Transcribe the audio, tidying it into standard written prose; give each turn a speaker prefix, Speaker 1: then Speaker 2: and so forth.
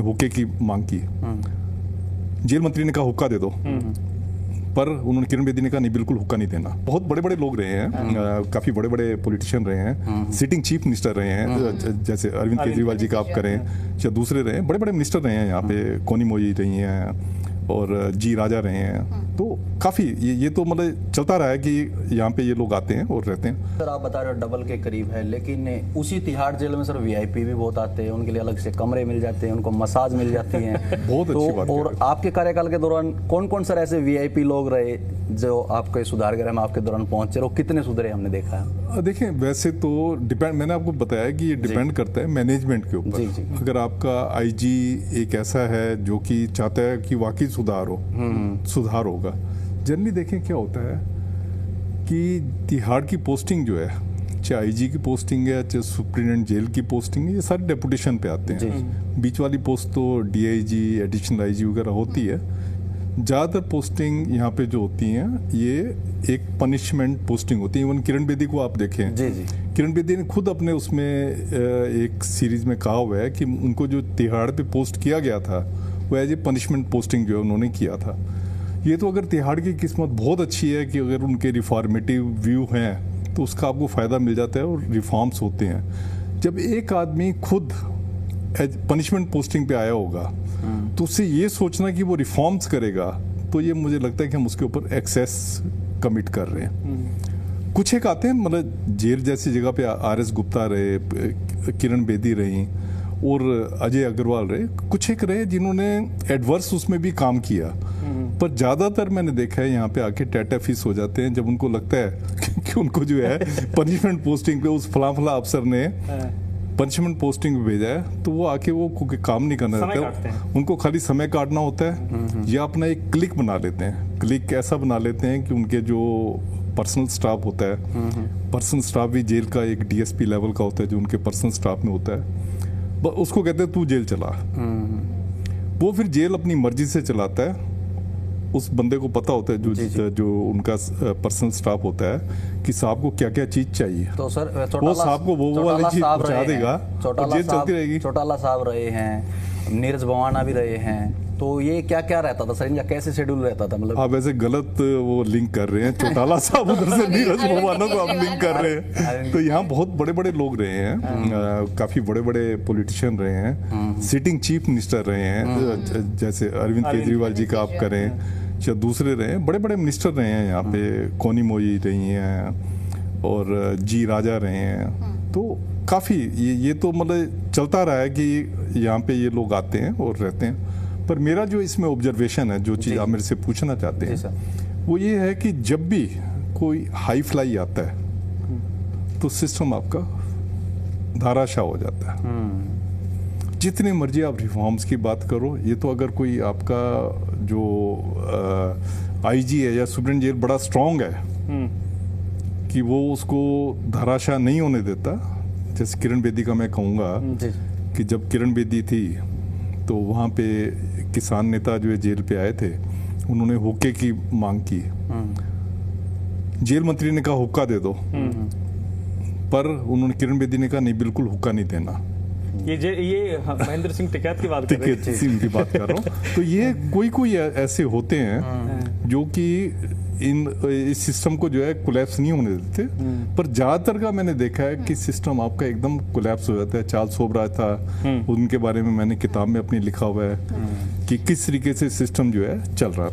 Speaker 1: हुक्के की मांग की। जेल मंत्री ने कहा हुक्का दे दो, पर उन्होंने किरण बेदी ने कहा नहीं, बिल्कुल हुक्का नहीं देना। बहुत बड़े बड़े लोग रहे हैं, काफी बड़े बड़े पॉलिटिशियन रहे हैं, सिटिंग चीफ मिनिस्टर रहे हैं, जैसे अरविंद केजरीवाल जी का आप करें या दूसरे रहे हैं, बड़े बड़े मिनिस्टर रहे हैं यहाँ पे, कोनी मोई रही हैं और जी राजा रहे हैं। तो काफ़ी ये तो मतलब चलता रहा है कि यहाँ पे ये लोग आते हैं और रहते हैं।
Speaker 2: सर आप बता रहे हो डबल के करीब है, लेकिन उसी तिहाड़ जेल में सर वीआईपी भी बहुत आते हैं, उनके लिए अलग से कमरे मिल जाते हैं, उनको मसाज मिल जाती है।
Speaker 1: बहुत अच्छी बात।
Speaker 2: और आपके कार्यकाल के दौरान कौन कौन सर ऐसे वीआईपी लोग रहे जो आपके सुधार गृह में आपके दौरान पहुंचे, और कितने सुधरे हमने देखा है?
Speaker 1: देखें, वैसे तो डिपेंड, मैंने आपको बताया कि ये डिपेंड करता है मैनेजमेंट के ऊपर। अगर आपका आईजी एक ऐसा है जो कि चाहता है कि वाकई सुधार होगा। जनरली देखें क्या होता है कि तिहाड़ की पोस्टिंग जो है, चाहे आईजी की पोस्टिंग है, चाहे सुप्रिटेंडेंट जेल की पोस्टिंग है, ये सारे डेपुटेशन पे आते हैं। बीच वाली पोस्ट तो डीआईजी, एडिशनल आईजी वगैरह होती है। ज़्यादातर पोस्टिंग यहाँ पे जो होती हैं ये एक पनिशमेंट पोस्टिंग होती है। इवन किरण बेदी को आप देखें, किरण बेदी ने खुद अपने उसमें एक सीरीज में कहा हुआ है कि उनको जो तिहाड़ पे पोस्ट किया गया था वो एज ए पनिशमेंट पोस्टिंग जो है उन्होंने किया था। ये तो अगर तिहाड़ की किस्मत बहुत अच्छी है कि अगर उनके रिफॉर्मेटिव व्यू हैं तो उसका आपको फ़ायदा मिल जाता है और रिफॉर्म्स होते हैं। जब एक आदमी खुद एज पनिशमेंट पोस्टिंग पे आया होगा तो उससे ये सोचना कि वो रिफॉर्म्स करेगा, तो ये मुझे लगता है कि हम उसके ऊपर एक्सेस कमिट कर रहे हैं। कुछ एक आते हैं, मतलब जेल जैसी जगह पे आर.एस. गुप्ता रहे, किरण बेदी रही और अजय अग्रवाल रहे, कुछ एक रहे जिन्होंने एडवर्स उसमें भी काम किया। पर ज़्यादातर मैंने देखा है यहाँ पे आके टाटाफिस हो जाते हैं जब उनको लगता है कि उनको जो है पनिशमेंट पोस्टिंग पे उस फला अफसर ने पनिशमेंट पोस्टिंग पे भेजा है, तो वो आके वो काम नहीं करना चाहते हैं। उनको खाली समय काटना होता है या अपना एक क्लिक बना लेते हैं। क्लिक ऐसा बना लेते हैं कि उनके जो पर्सनल स्टाफ होता है, पर्सनल स्टाफ भी जेल का एक डीएसपी लेवल का होता है जो उनके पर्सनल स्टाफ में होता है, उसको कहते हैं तू जेल चला। वो फिर जेल अपनी मर्जी से चलाता है। उस बंदे को पता होता है जो उनका पर्सनल स्टाफ होता है कि साहब को क्या क्या चीज चाहिए,
Speaker 2: तो सर
Speaker 1: वो साहब को वो वाली चीज पहुंचा देगा, जेल चलती रहेगी।
Speaker 2: चौटाला साहब रहे हैं, नीरज भवाना भी रहे हैं, तो ये क्या क्या रहता था सर, इनका कैसे शेड्यूल रहता था? मतलब
Speaker 1: आप वैसे गलत वो लिंक कर रहे हैं, चौटाला साहब उधर से नीरज भवाना को आप लिंक कर रहे हैं। तो यहाँ बहुत बड़े बड़े लोग रहे हैं, काफी बड़े बड़े पॉलिटिशियन रहे हैं, सिटिंग चीफ मिनिस्टर रहे हैं, जैसे अरविंद केजरीवाल जी का आप करें या दूसरे रहे हैं, बड़े बड़े मिनिस्टर रहे हैं यहाँ पे, कोनी मोई रही हैं और जी राजा रहे हैं। तो काफ़ी ये तो मतलब चलता रहा है कि यहाँ पे ये लोग आते हैं और रहते हैं। पर मेरा जो इसमें ऑब्जर्वेशन है, जो चीज़ आप मेरे से पूछना चाहते हैं, वो ये है कि जब भी कोई हाई फ्लाई आता है तो सिस्टम आपका धाराशाह हो जाता है। जितने मर्जी आप रिफॉर्म्स की बात करो, ये तो अगर कोई आपका जो आईजी है या सुप्रीम जेल बड़ा स्ट्रांग है कि वो उसको धाराशाह नहीं होने देता। जैसे किरण बेदी का मैं कहूँगा कि जब किरण बेदी थी तो वहाँ पे किसान नेता जो है जेल पे आए थे, उन्होंने हुक्के की मांग की। जेल मंत्री ने कहा हुक्का दे दो, पर उन्होंने किरण बेदी ने कहा नहीं, बिल्कुल हुक्का नहीं देना।
Speaker 3: ये महेंद्र सिंह टिकैत की बात
Speaker 1: कर रहा हूँ। तो ये कोई ऐसे होते हैं जो कि इस सिस्टम को जो है कोलैप्स नहीं होने देते। पर ज्यादातर का मैंने देखा है कि सिस्टम आपका एकदम कोलैप्स हो जाता है। चार्ल्स सोबराज था, उनके बारे में मैंने किताब में अपनी लिखा हुआ है कि किस तरीके से सिस्टम जो है चल रहा है।